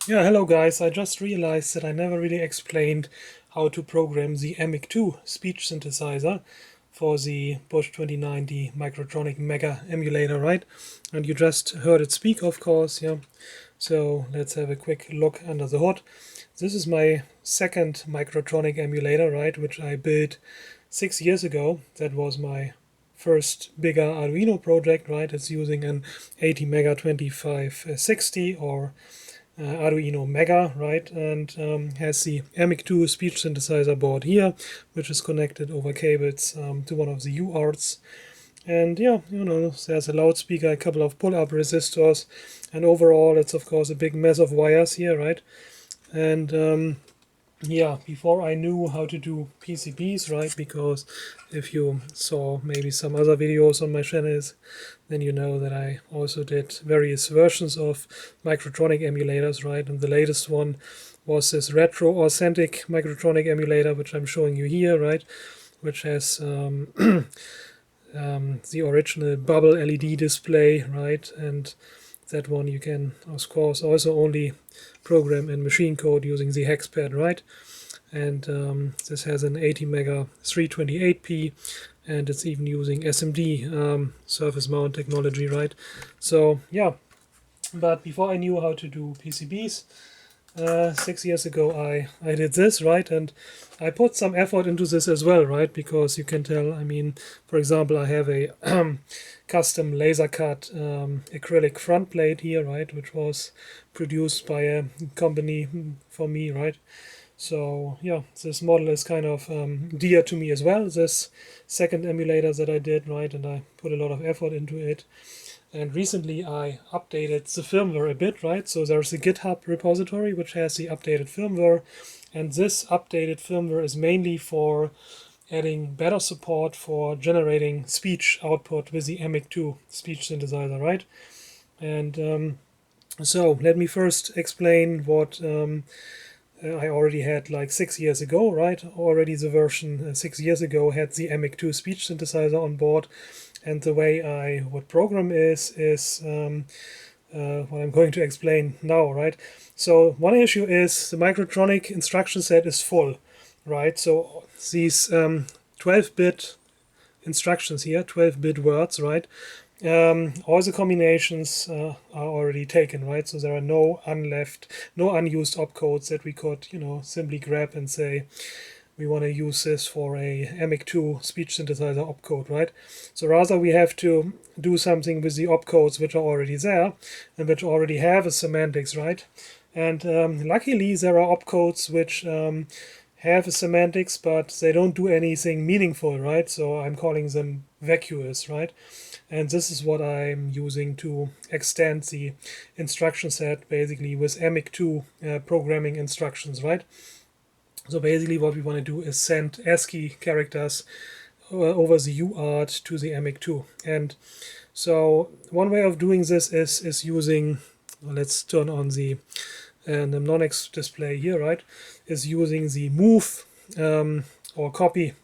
Yeah, hello guys. I just realized that I never really explained how to program the MIC2 speech synthesizer for the Bosch 2090 Microtronic Mega Emulator, right? And you just heard it speak, of course, yeah. So let's have a quick look under the hood. This is my second Microtronic emulator, right, which I built 6 years ago. That was my first bigger Arduino project, right? It's using an 80 Mega 2560 or Arduino Mega, right, and has the MIC2 speech synthesizer board here, which is connected over cables to one of the UARTs. And yeah, there's a loudspeaker, a couple of pull-up resistors, and overall it's of course a big mess of wires here, right? And yeah, before I knew how to do PCBs, right, because if you saw maybe some other videos on my channels, then you know that I also did various versions of Microtronic emulators, right, and the latest one was this retro authentic Microtronic emulator, which I'm showing you here, right, which has the original bubble LED display, right, and that one you can of course also only program in machine code using the hex pad, right? And this has an 80 mega 328p, and it's even using SMD surface mount technology, right? So yeah, but before I knew how to do PCBs, 6 years ago I did this, right, and I put some effort into this as well, right, because you can tell, I mean, for example, I have a custom laser cut acrylic front plate here, right, which was produced by a company for me, right. So yeah, this model is kind of dear to me as well, this second emulator that I did, right, and I put a lot of effort into it. And recently I updated the firmware a bit, right? So there's a GitHub repository which has the updated firmware, and this updated firmware is mainly for adding better support for generating speech output with the MIC2 speech synthesizer, right? And so let me first explain what I already had like 6 years ago, right? Already the version 6 years ago had the MIC2 speech synthesizer on board, and the way I would program is what I'm going to explain now, right? So one issue is the Microtronic instruction set is full, right? So these 12-bit instructions here, 12-bit words, right? All the combinations are already taken, right? So there are no unused opcodes that we could, simply grab and say, we want to use this for a MIC2 speech synthesizer opcode, right? So rather we have to do something with the opcodes which are already there and which already have a semantics, right? And luckily there are opcodes which have a semantics, but they don't do anything meaningful, right? So I'm calling them vacuous, right? And this is what I'm using to extend the instruction set basically with MIC2 programming instructions, right? So basically what we want to do is send ASCII characters over the UART to the MIC2. And so one way of doing this is using, let's turn on the mnemonics display here, right, is using the move or copy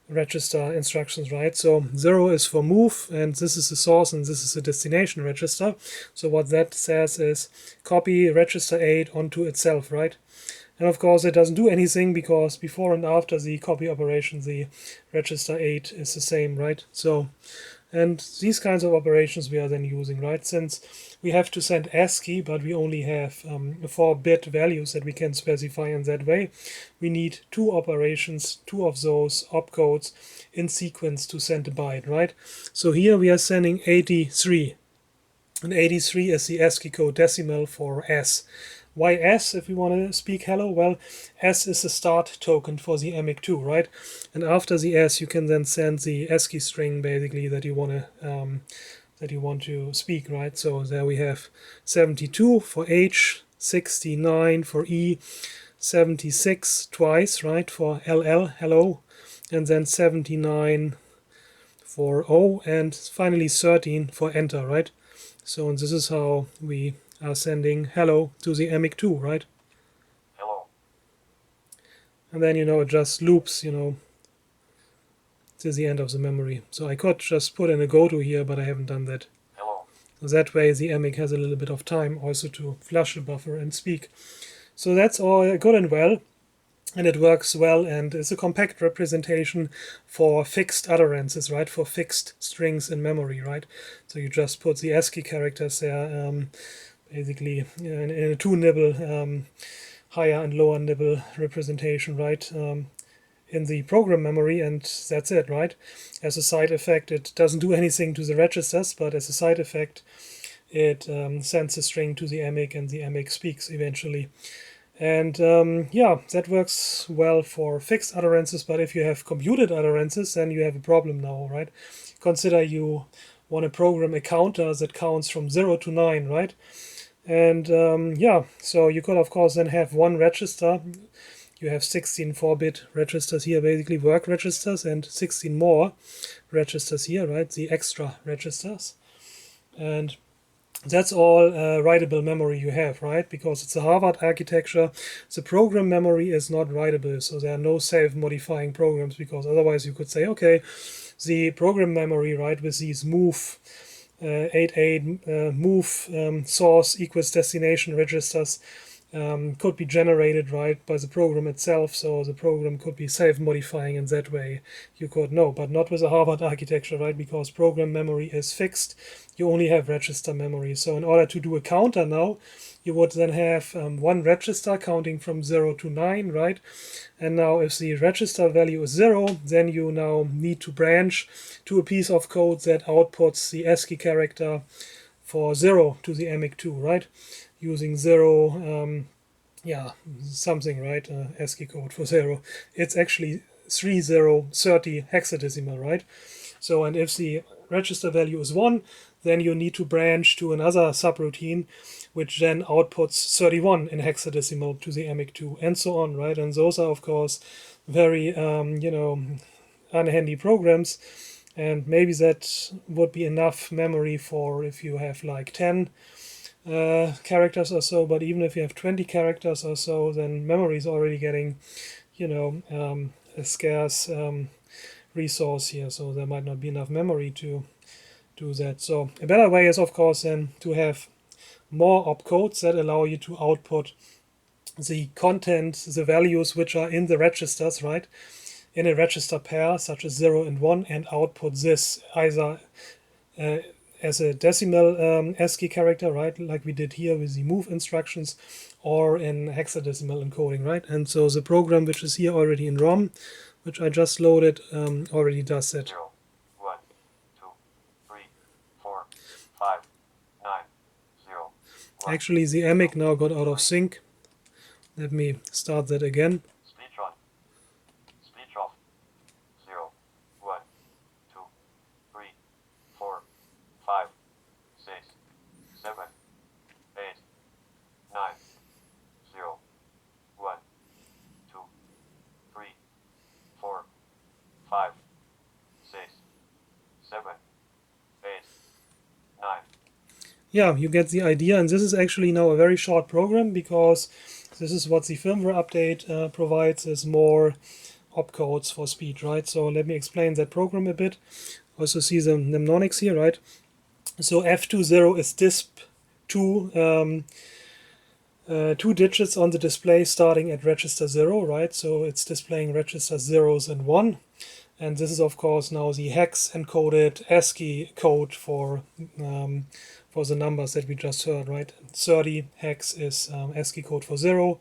register instructions, right? So 0 is for move, and this is the source and this is the destination register. So what that says is copy register 8 onto itself, right? And of course it doesn't do anything because before and after the copy operation the register 8 is the same, right? So, and these kinds of operations we are then using, right? Since we have to send ASCII, but we only have 4-bit values that we can specify in that way, we need two operations, two of those opcodes in sequence to send a byte, right? So here we are sending 83, and 83 is the ASCII code decimal for S. Why S if we want to speak hello? Well, S is the start token for the MIC2, right? And after the S, you can then send the ASCII string basically that you want to speak, right? So there we have 72 for H, 69 for E, 76 twice, right, for LL, hello, and then 79 for O, and finally 13 for enter, right? So this is how we are sending hello to the MIC2, right? Hello. And then, it just loops, to the end of the memory. So I could just put in a goto here, but I haven't done that. Hello. That way the emic has a little bit of time also to flush the buffer and speak. So that's all good and well, and it works well, and it's a compact representation for fixed utterances, right? For fixed strings in memory, right? So you just put the ASCII characters there, basically in a 2-nibble higher and lower nibble representation, right? In the program memory, and that's it, right? As a side effect, it doesn't do anything to the registers, but as a side effect, it sends a string to the emic, and the emic speaks eventually. And yeah, that works well for fixed utterances, but if you have computed utterances, then you have a problem now, right? Consider you want to program a counter that counts from 0 to 9, right? And yeah, so you could of course then have one register. You have 16 4-bit registers here, basically work registers, and 16 more registers here, right? The extra registers. And that's all writable memory you have, right? Because it's a Harvard architecture. The program memory is not writable, so there are no self-modifying programs, because otherwise you could say, okay, the program memory, right, with these move 8 move source equals destination registers could be generated, right, by the program itself, so the program could be self-modifying in that way. You could know, but not with a Harvard architecture, right, because program memory is fixed. You only have register memory. So in order to do a counter now, you would then have one register counting from 0 to 9, right? And now if the register value is 0, then you now need to branch to a piece of code that outputs the ASCII character for 0 to the emic2, right? Using 0, yeah, something, right? ASCII code for 0. It's actually 3030 hexadecimal, right? So, and if the register value is 1, then you need to branch to another subroutine, which then outputs 31 in hexadecimal to the emic2, and so on, right? And those are, of course, very, you know, unhandy programs. And maybe that would be enough memory for if you have like 10 characters or so, but even if you have 20 characters or so, then memory is already getting, you know, a scarce resource here, so there might not be enough memory to do that. So a better way is, of course, then to have more opcodes that allow you to output the content, the values which are in the registers, right, in a register pair such as 0 and 1, and output this either as a decimal ASCII character, right, like we did here with the move instructions, or in hexadecimal encoding, right? And so the program which is here already in ROM, which I just loaded, already does that. 0, 1, 2, 3, 4, 5, 9, 0. 1. Actually, the emic now got out of sync. Let me start that again. Speech on. Speech off. 0, 1, 2, 3, 4, 5, 6, 7, 8, 9, 0, 1, 2, 3, 4, 5, 6, 7, 8, 9. Yeah, you get the idea, and this is actually now a very short program, because this is what the firmware update provides, is more opcodes for speed, right? So let me explain that program a bit. Also see the mnemonics here, right? So F20 is disp2, 2 digits on the display starting at register 0, right? So it's displaying registers 0s and 1. And this is, of course, now the hex encoded ASCII code for the numbers that we just heard, right? 30 hex is ASCII code for 0,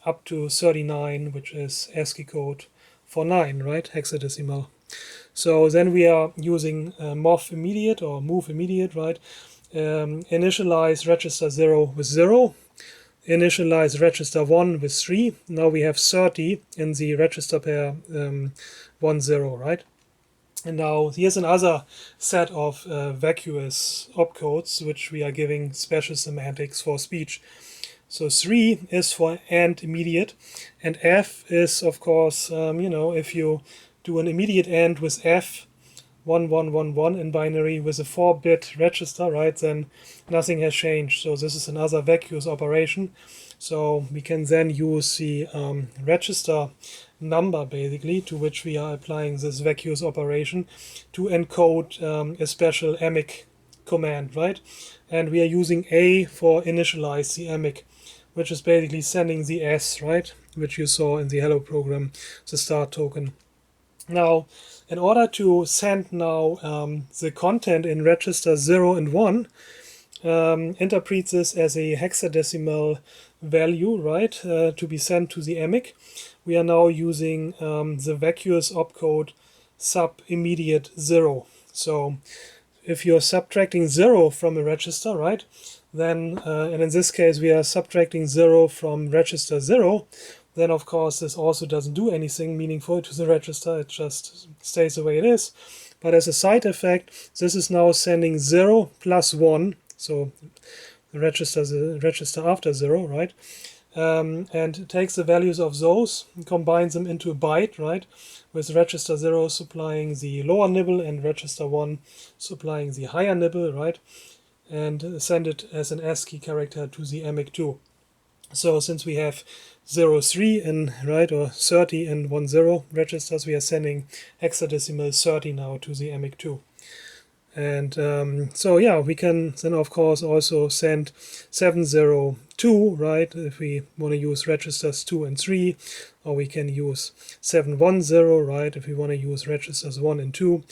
up to 39, which is ASCII code for 9, right? Hexadecimal. So then we are using move immediate, right? Initialize register 0 with 0. Initialize register 1 with 3. Now we have 30 in the register pair 1, 0, right? And now here's another set of vacuous opcodes, which we are giving special semantics for speech. So 3 is for AND immediate, and F is, of course, you know, if you do an immediate AND with F, 1111 in binary with a 4-bit register, right, then nothing has changed. So this is another vacuous operation. So we can then use the register number, basically, to which we are applying this vacuous operation to encode a special emic command, right? And we are using A for initialize the emic, which is basically sending the S, right? Which you saw in the hello program, the start token. Now, in order to send now the content in register 0 and 1, interpret this as a hexadecimal value, right, to be sent to the emic. We are now using the vacuous opcode sub immediate 0. So if you're subtracting 0 from a register, right, then, and in this case we are subtracting 0 from register 0, then of course this also doesn't do anything meaningful to the register, it just stays the way it is. But as a side effect, this is now sending 0 plus 1, so the register after 0, right? And takes the values of those and combines them into a byte, right? With register 0 supplying the lower nibble and register 1 supplying the higher nibble, right? And send it as an ASCII character to the emic2. So since we have 0, 3 in, right, or 30 and 1, 0 registers, we are sending hexadecimal 30 now to the emic2. And so yeah, we can then of course also send 702, right, if we want to use registers 2 and 3, or we can use 710, right, if we want to use registers 1 and 2.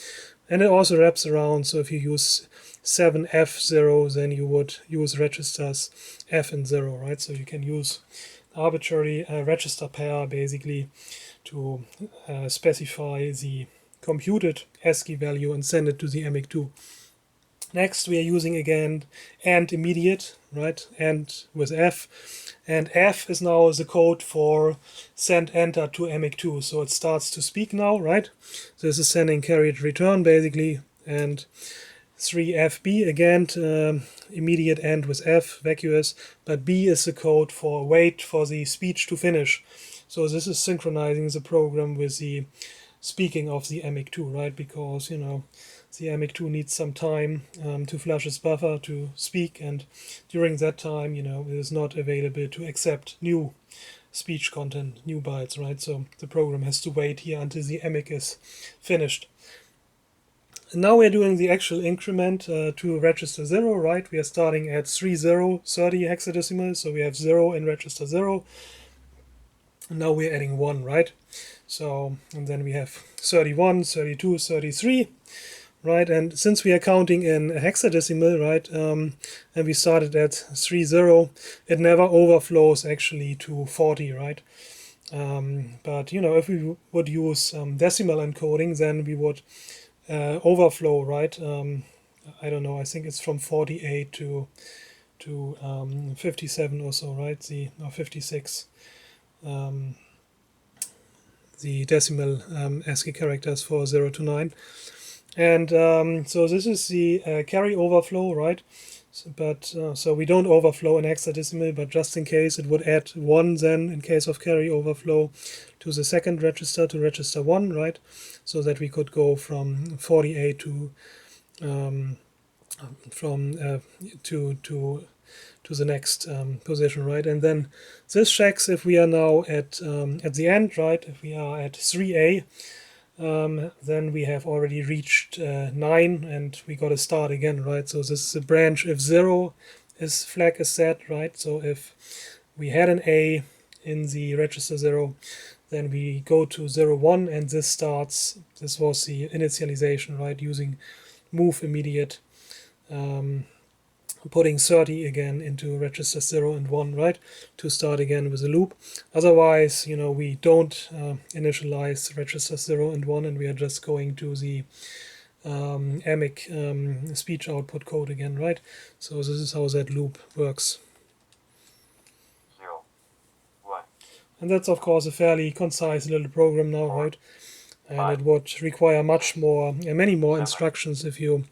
And it also wraps around, so if you use 7F0, then you would use registers F and 0, right? So you can use arbitrary register pair basically to specify the computed ASCII value and send it to the emic2. Next, we are using again AND immediate, right? AND with F. And F is now the code for send enter to emic2. So it starts to speak now, right? So this is sending carried return basically. And 3FB again, immediate AND with F, vacuous. But B is the code for wait for the speech to finish. So this is synchronizing the program with the speaking of the emic2, right? Because, you know, the emic2 needs some time to flush its buffer to speak, and during that time, you know, it is not available to accept new speech content, new bytes, right? So the program has to wait here until the emic is finished. And now we're doing the actual increment to register 0, right? We are starting at 30 hexadecimal, so we have 0 in register 0. And now we're adding 1, right? So, and then we have 31, 32, 33, right? And since we are counting in hexadecimal, right, and we started at 30, it never overflows actually to 40, right? But, you know, if we would use decimal encoding, then we would overflow, right? I don't know, I think it's from 48 to 57 or so, right? Or 56. The decimal ASCII characters for 0 to 9. And so this is the carry overflow, right? So we don't overflow in hexadecimal, but just in case it would add 1 then in case of carry overflow to the second register, to register 1, right? So that we could go from 48 to to the next position, right? And then this checks if we are now at the end, right? If we are at 3A, then we have already reached 9 and we got to start again, right? So this is a branch if 0 is flag is set, right? So if we had an A in the register 0, then we go to 0, 1 and this starts, this was the initialization, right? Using move immediate, putting 30 again into register 0 and 1, right, to start again with a loop. Otherwise, you know, we don't initialize register 0 and 1 and we are just going to the emic speech output code again, right? So this is how that loop works. 0, 1. And that's of course a fairly concise little program now, right? And it would require much more, many more instructions if you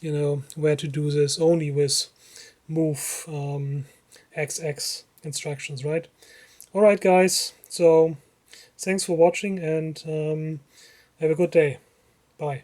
know, where to do this only with move XX instructions, right? All right, guys. So thanks for watching and have a good day. Bye.